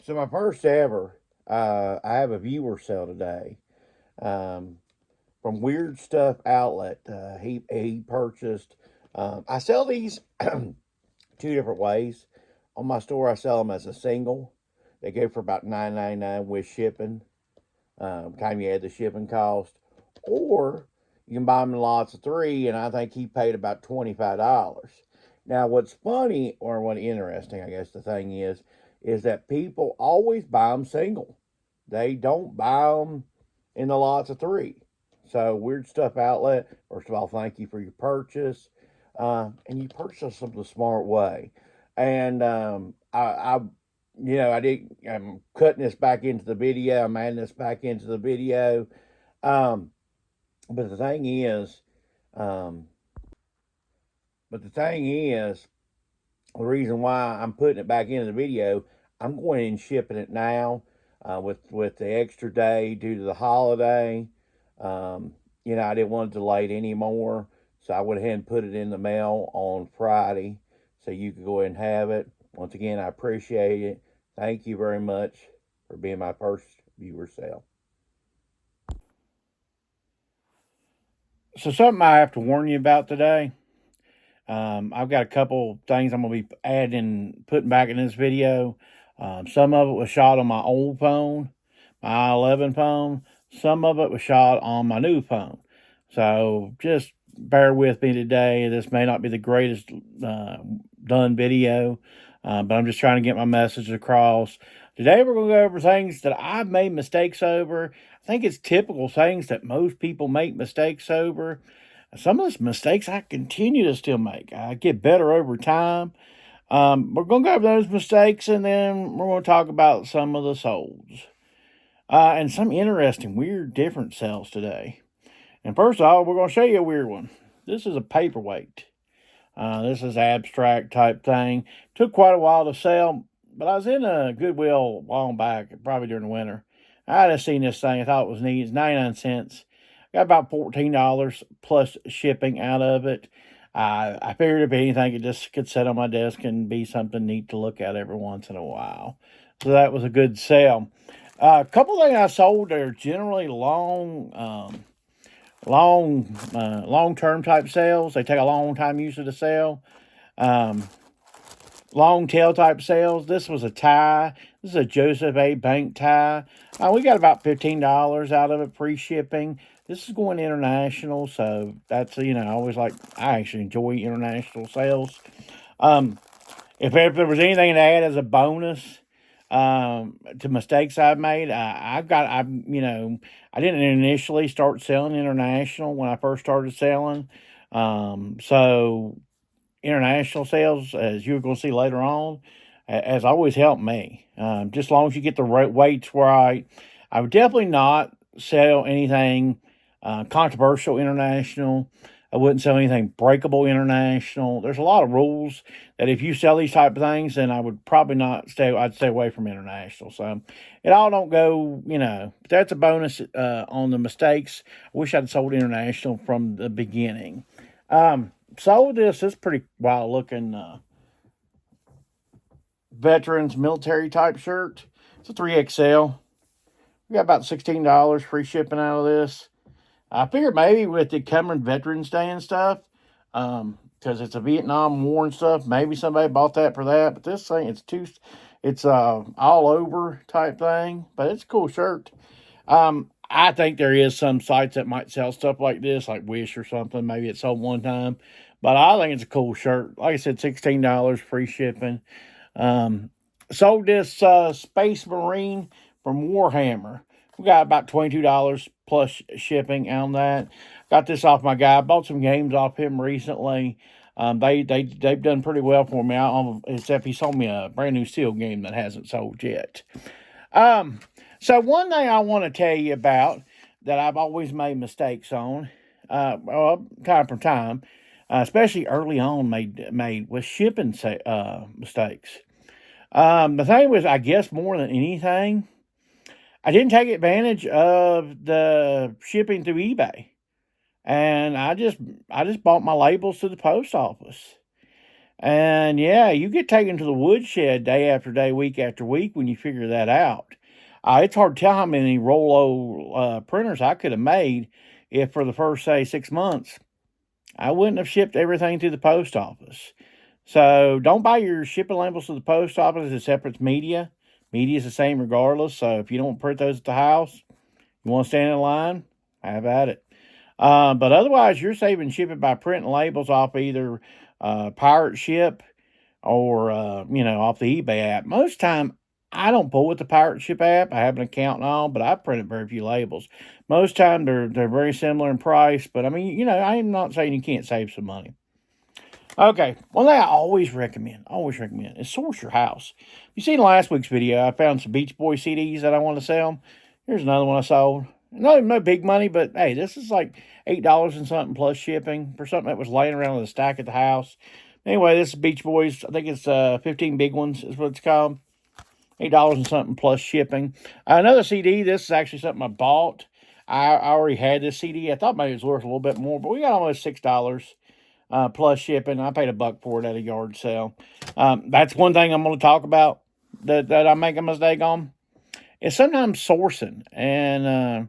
So my first ever, I have a viewer sale today, um, from Weird Stuff Outlet. He purchased. I sell these two different ways. On my store, I sell them as a single. They go for about $9.99 with shipping. Time you add the shipping cost, or you can buy them in lots of three, and I think he paid about $25. Now, what's funny, or what interesting, I guess the thing is that people always buy them single. They don't buy them in the lots of three. So, Weird Stuff Outlet, first of all, thank you for your purchase. And you purchased them the smart way. And I'm cutting this back into the video. I'm adding this back into the video. Um, but the thing is, um, the reason why I'm putting it back into the video, I'm going and shipping it now, with the extra day due to the holiday. Um, I didn't want to delay it anymore, so I went ahead and put it in the mail on Friday, so you could go ahead and have it. Once again, I appreciate it. Thank you very much for being my first viewer sale. So something I have to warn you about today. I've got a couple things I'm going to be adding, putting back in this video. Some of it was shot on my old phone, my i11 phone. Some of it was shot on my new phone. So just bear with me today. This may not be the greatest done video, but I'm just trying to get my message across. Today we're going to go over things that I've made mistakes over. I think it's typical things that most people make mistakes over. Some of those mistakes I continue to still make. I get better over time. We're going to go over those mistakes, and then we're going to talk about some of the solds. And some interesting, weird, different sales today. And first of all, we're going to show you a weird one. This is a paperweight. This is abstract type thing. Took quite a while to sell, but I was in a Goodwill a while back, probably during the winter. I just seen this thing. I thought it was neat. It's 99 cents. Got about $14 plus shipping out of it. I figured if anything, it just could sit on my desk and be something neat to look at every once in a while. So that was a good sale. A couple things I sold are generally long-term type sales. They take a long time usually to sell. Long tail type sales. This was a tie. This is a Joseph A. Bank tie. We got about $15 out of it pre-shipping. This is going international, so that's, I actually enjoy international sales. If there was anything to add as a bonus, to mistakes I've made, I didn't initially start selling international when I first started selling. So international sales, as you're going to see later on, has always helped me. Just as long as you get the right weights right. I would definitely not sell anything controversial international. I wouldn't sell anything breakable international. There's a lot of rules that if you sell these type of things, then I would probably not stay. I'd stay away from international. So it all don't go, But that's a bonus on the mistakes. I wish I'd sold international from the beginning. Sold this pretty wild looking veterans military type shirt. It's a 3XL. We got about $16 free shipping out of this. I figured maybe with it coming Veterans Day and stuff, because it's a Vietnam War and stuff, maybe somebody bought that for that. But this thing, it's all over type thing. But it's a cool shirt. I think there is some sites that might sell stuff like this, like Wish or something. Maybe it sold one time. But I think it's a cool shirt. Like I said, $16 free shipping. Sold this Space Marine from Warhammer. We got about $22 plus shipping on that. Got this off my guy. Bought some games off him recently. They've done pretty well for me. Except he sold me a brand new Steel game that hasn't sold yet. So one thing I want to tell you about that I've always made mistakes on, time from time, especially early on, made was shipping mistakes. The thing was, I guess more than anything, I didn't take advantage of the shipping through eBay, and I just bought my labels to the post office. And yeah, you get taken to the woodshed day after day, week after week when you figure that out. It's hard to tell how many Rollo printers I could have made if for the first, say, 6 months, I wouldn't have shipped everything to the post office. So don't buy your shipping labels to the post office as separate media. Media is the same regardless. So if you don't print those at the house, you want to stand in line, have at it. But otherwise, you're saving shipping by printing labels off either Pirate Ship or off the eBay app. Most time, I don't pull with the Pirate Ship app. I have an account and all, but I printed very few labels. Most time they're very similar in price, but I mean, I'm not saying you can't save some money. Okay, one thing I always recommend, is source your house. You seen last week's video, I found some Beach Boy CDs that I want to sell. Here's another one I sold. No big money, but hey, this is like $8 and something plus shipping for something that was laying around in the stack at the house. Anyway, this is Beach Boys. I think it's 15 big ones is what it's called. $8 and something plus shipping. Another CD. This is actually something I bought. I already had this CD. I thought maybe it was worth a little bit more, but we got almost $6 plus shipping. I paid $1 for it at a yard sale. That's one thing I'm going to talk about that I make a mistake on. Is sometimes sourcing and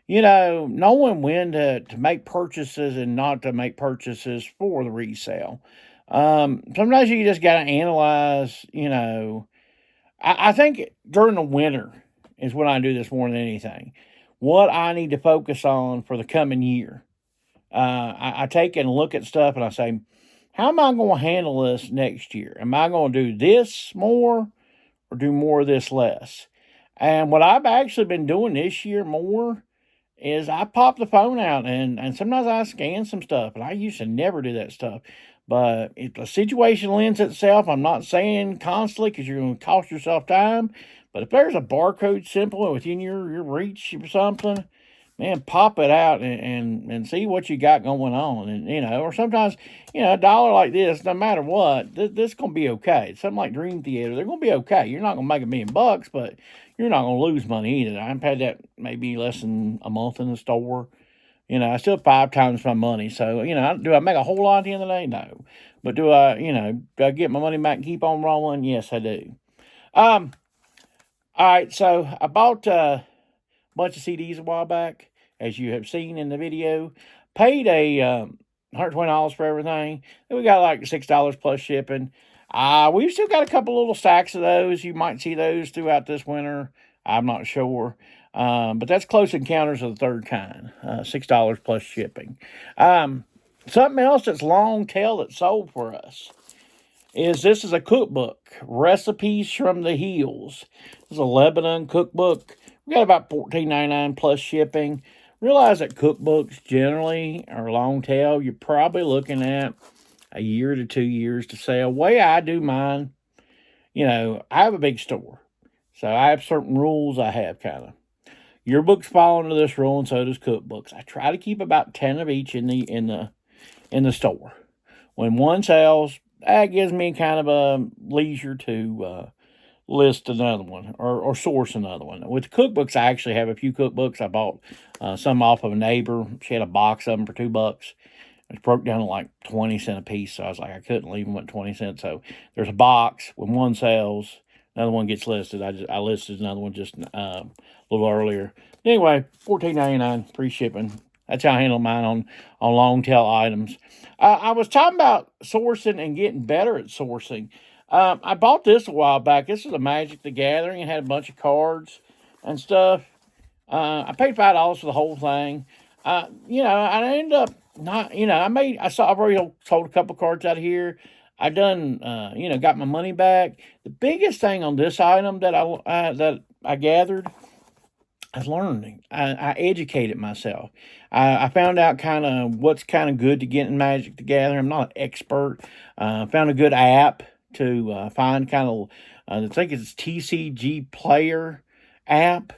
knowing when to make purchases and not to make purchases for the resale. Sometimes you just got to analyze, I think during the winter is when I do this more than anything. What I need to focus on for the coming year. I take and look at stuff and I say, how am I going to handle this next year? Am I going to do this more or do more of this less? And what I've actually been doing this year more is I pop the phone out and sometimes I scan some stuff. And I used to never do that stuff. But if the situation lends itself, I'm not saying constantly because you're going to cost yourself time. But if there's a barcode symbol within your reach or something, man, pop it out and see what you got going on. And, or sometimes, a dollar like this, no matter what, this is going to be okay. Something like Dream Theater, they're going to be okay. You're not going to make $1 million, but you're not going to lose money either. I've had that maybe less than a month in the store. I still have 5 times my money. So, do I make a whole lot at the end of the day? No. But do I get my money back and keep on rolling? Yes, I do. All right. So I bought a bunch of CDs a while back, as you have seen in the video. Paid a $120 for everything. Then we got like $6 plus shipping. We've still got a couple little stacks of those. You might see those throughout this winter. I'm not sure. But that's Close Encounters of the Third Kind. $6 plus shipping. Something else that's long tail that sold for us this is a cookbook. Recipes from the Hills. This is a Lebanon cookbook. We got about $14.99 plus shipping. Realize that cookbooks generally are long tail. You're probably looking at a year to 2 years to sell. Way I do mine, I have a big store. So I have certain rules I have kind of. Your books fall into this rule, and so does cookbooks. I try to keep about 10 of each in the store. When one sells, that gives me kind of a leisure to list another one or source another one. With cookbooks, I actually have a few cookbooks. I bought some off of a neighbor. She had a box of them for $2. It broke down to like 20 cents a piece. So I was like, I couldn't leave them at 20 cents. So there's a box. When one sells, another one gets listed. I listed another one just a little earlier. Anyway, $14.99 free shipping. That's how I handle mine on long tail items. I was talking about sourcing and getting better at sourcing. I bought this a while back. This is a Magic the Gathering. It had a bunch of cards and stuff. I paid $5 for the whole thing. I ended up not, I've already sold a couple cards out of here. I done, got my money back. The biggest thing on this item that I gathered, I was learning. I educated myself. I found out kind of what's kind of good to get in Magic the Gathering. I'm not an expert. Found a good app to find kind of, I think it's TCG Player app.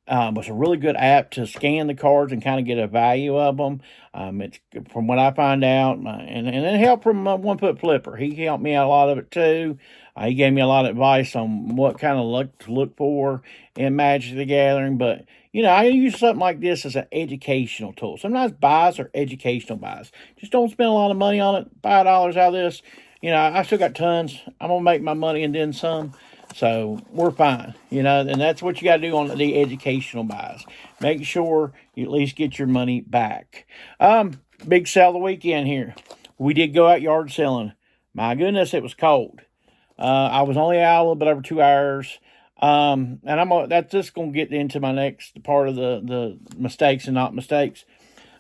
It's a really good app to scan the cards and kind of get a value of them. It's from what I find out, and it helped from One Foot Flipper. He helped me out a lot of it too. He gave me a lot of advice on what kind of luck to look for in Magic the Gathering. But I use something like this as an educational tool. Sometimes buys are educational buys. Just don't spend a lot of money on it. $5 out of this. You know, I still got tons. I'm going to make my money and then some. So we're fine, you know, and that's what you got to do on the educational buys. Make sure you at least get your money back. Big sale of the weekend here. We did go out yard selling. My goodness, it was cold. I was only out a little bit over 2 hours. And that's just going to get into my next part of the mistakes and not mistakes.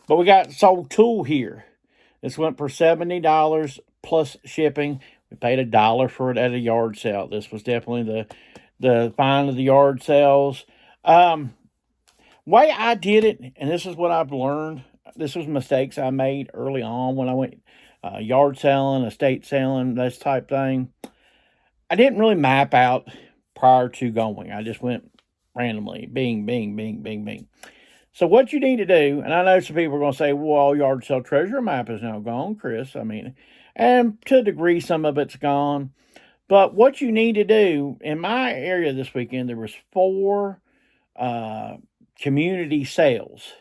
But we got sold tool here. This went for $70 plus shipping. We paid $1 for it at a yard sale. This was definitely the find of the yard sales. Way I did it, and this is what I've learned. This was mistakes I made early on when I went yard selling, estate selling, this type thing. I didn't really map out prior to going. I just went randomly, bing, bing, bing, bing, bing. So what you need to do, and I know some people are going to say, well, yard sale treasure map is now gone, Chris. I mean, and to a degree, some of it's gone. But what you need to do, in my area this weekend, there was 4 community sales.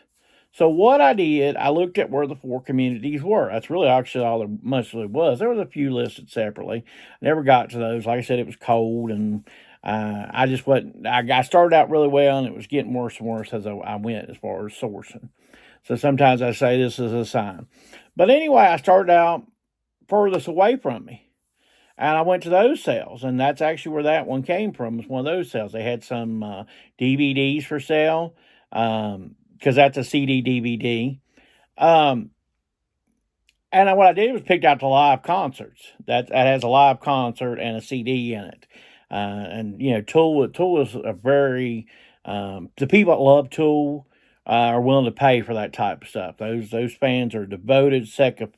So what I did, I looked at where the 4 communities were. That's really actually all there much really was. There was a few listed separately. Never got to those. Like I said, it was cold, and I just wasn't. I started out really well, and it was getting worse and worse as I went as far as sourcing. So sometimes I say this is a sign. But anyway, I started out furthest away from me. And I went to those sales, and that's actually where that one came from, was one of those sales. They had some DVDs for sale, because that's a CD DVD. And what I did was picked out the live concerts. That has a live concert and a CD in it. And, you know, Tool is a very, the people that love Tool are willing to pay for that type of stuff. Those fans are devoted sector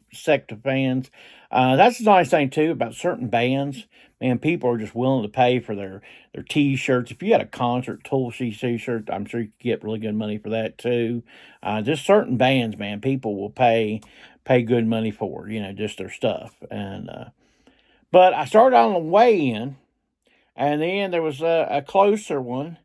fans. That's the nice thing, too, about certain bands. Man, people are just willing to pay for their T-shirts. If you had a concert Tool T-shirt, I'm sure you could get really good money for that, too. Just certain bands, man, people will pay good money for, you know, just their stuff. And but I started on the way in, and then there was a closer one,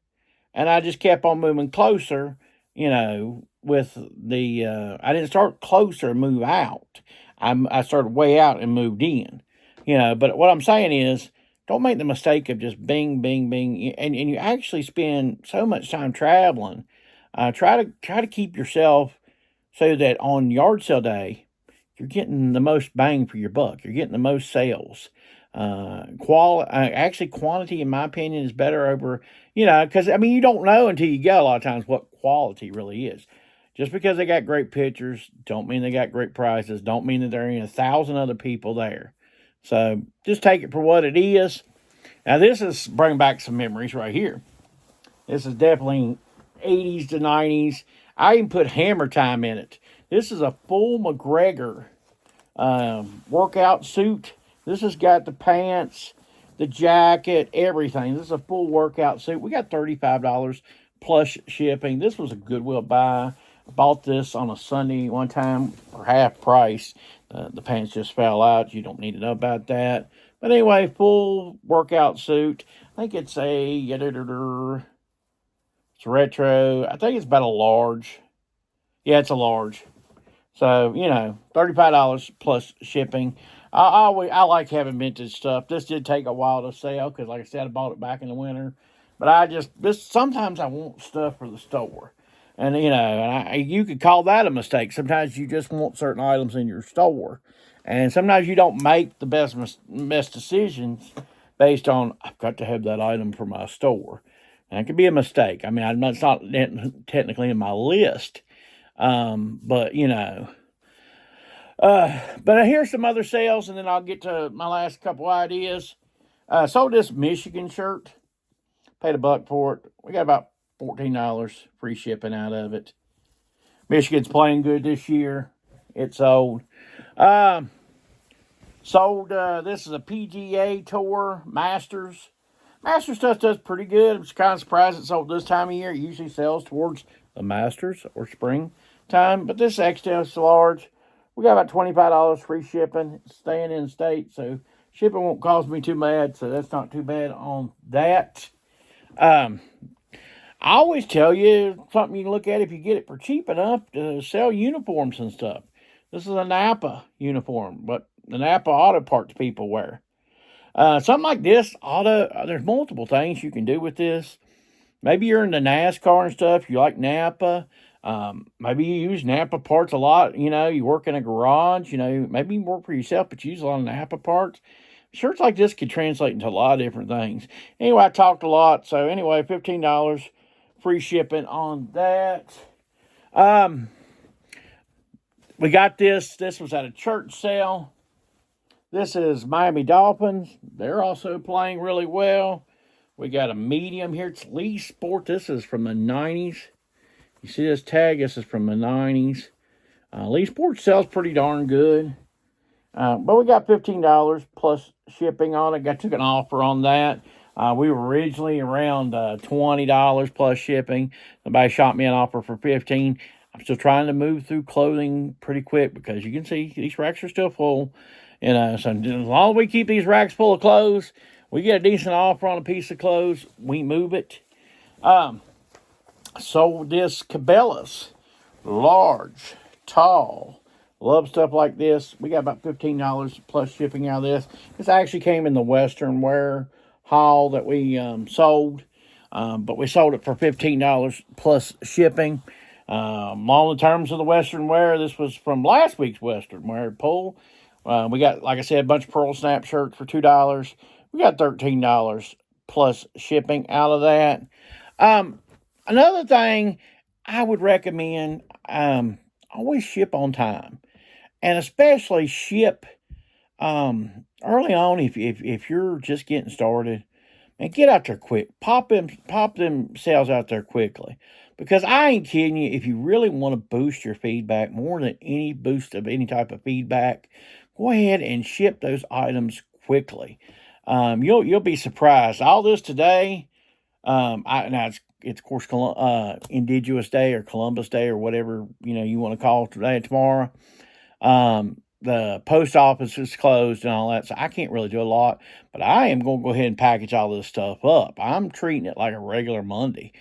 and I just kept on moving closer, you know, with the, I didn't start closer and move out. I started way out and moved in, you know, but what I'm saying is, don't make the mistake of just bing, bing, bing, and you actually spend so much time traveling. Try to keep yourself so that on yard sale day, you're getting the most bang for your buck. You're getting the most sales. Actually, quantity, in my opinion, is better over, you know, because, I mean, you don't know until you go a lot of times what quality really is. Just because they got great pictures, don't mean they got great prices, don't mean that there ain't 1,000 other people there. So just take it for what it is. Now, this is bring back some memories right here. This is definitely 80s to 90s. I even put Hammer Time in it. This is a full McGregor workout suit. This has got the pants, the jacket, everything. This is a full workout suit. We got $35 plus shipping. This was a Goodwill buy. I bought this on a Sunday one time for half price. The pants just fell out. You don't need to know about that. But anyway, full workout suit. I think it's it's retro. I think it's about a large. Yeah, it's a large. So, you know, $35 plus shipping. I like having vintage stuff. This did take a while to sell because, like I said, I bought it back in the winter. But sometimes I want stuff for the store. And, you know, you could call that a mistake. Sometimes you just want certain items in your store. And sometimes you don't make the best decisions based on, I've got to have that item for my store. And it could be a mistake. I mean, it's not technically in my list. But, you know. But here's some other sales, and then I'll get to my last couple ideas. Sold this Michigan shirt. Paid $1 for it. We got about $14 free shipping out of it. Michigan's playing good this year. It sold. This is a PGA Tour Masters. Masters stuff does pretty good. I'm just kind of surprised it sold this time of year. It usually sells towards the Masters or spring time. But this XL is large. We got about $25 free shipping. It's staying in state, so shipping won't cost me too bad. So that's not too bad on that. I always tell you something you can look at if you get it for cheap enough to sell uniforms and stuff. This is a Napa uniform, but the Napa auto parts people wear. Something like this, there's multiple things you can do with this. Maybe you're into NASCAR and stuff. You like Napa. Maybe you use Napa parts a lot. You work in a garage. Maybe you work for yourself, but you use a lot of Napa parts. Shirts like this could translate into a lot of different things. Anyway, I talked a lot. So anyway, $15 free shipping on that. We got this. This was at a church sale. This is Miami Dolphins. They're also playing really well. We got a medium here. It's Lee Sport. This is from the 90s. You see this tag? This is from the 90s. Lee Sport sells pretty darn good. But we got $15 plus shipping on it. I took an offer on that. We were originally around $20 plus shipping. Somebody shot me an offer for $15. I'm still trying to move through clothing pretty quick because you can see these racks are still full. So as long as we keep these racks full of clothes, we get a decent offer on a piece of clothes, we move it. Sold this Cabela's, large, tall. Love stuff like this. We got about $15 plus shipping out of this. This actually came in the Western wear haul that we sold. But we sold it for $15 plus shipping. On the terms of the Western wear, this was from last week's Western wear pull. We got, like I said, a bunch of Pearl Snap shirts for $2. We got $13 plus shipping out of that. Another thing I would recommend, always ship on time. And especially ship early on if you're just getting started. And get out there quick. Pop them sales out there quickly. Because I ain't kidding you, if you really want to boost your feedback more than any boost of any type of feedback, go ahead and ship those items quickly. You'll be surprised. All this today, now it's of course Indigenous Day or Columbus Day or whatever you want to call it today and tomorrow. The post office is closed and all that, so I can't really do a lot. But I am going to go ahead and package all this stuff up. I'm treating it like a regular Monday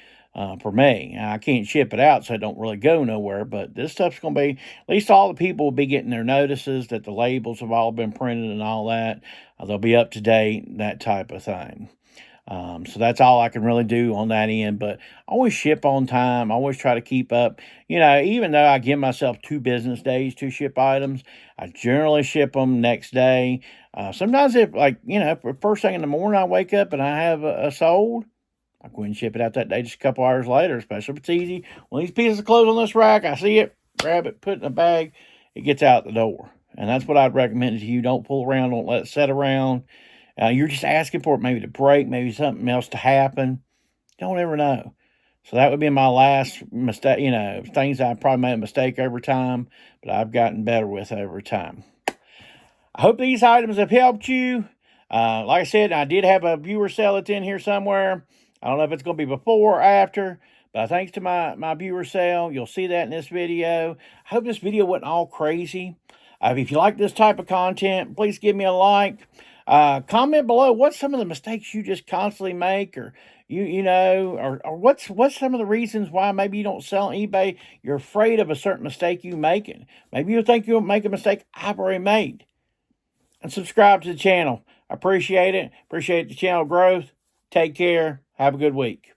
for me. I can't ship it out, so it don't really go nowhere. But this stuff's going to be, at least all the people will be getting their notices that the labels have all been printed and all that. They'll be up to date, that type of thing. So that's all I can really do on that end, but I always ship on time. I always try to keep up, even though I give myself 2 business days to ship items, I generally ship them next day. Sometimes if first thing in the morning I wake up and I have a sold, I go ahead and ship it out that day just a couple hours later, especially if it's easy. When these pieces of clothes on this rack, I see it, grab it, put it in a bag, it gets out the door. And that's what I'd recommend to you. Don't fool around, don't let it sit around. You're just asking for it maybe to break, maybe something else to happen. Don't ever know. So that would be my last mistake, things I probably made a mistake over time, but I've gotten better with over time. I hope these items have helped you. Like I said, I did have a viewer sale that's in here somewhere. I don't know if it's going to be before or after, but thanks to my viewer sale, you'll see that in this video. I hope this video wasn't all crazy. If you like this type of content, please give me a like. Comment below what's some of the mistakes you just constantly make, or or what's some of the reasons why maybe you don't sell on eBay. You're afraid of a certain mistake you making. Maybe you think you'll make a mistake I've already made. And subscribe to the channel. I appreciate it. Appreciate the channel growth. Take care. Have a good week.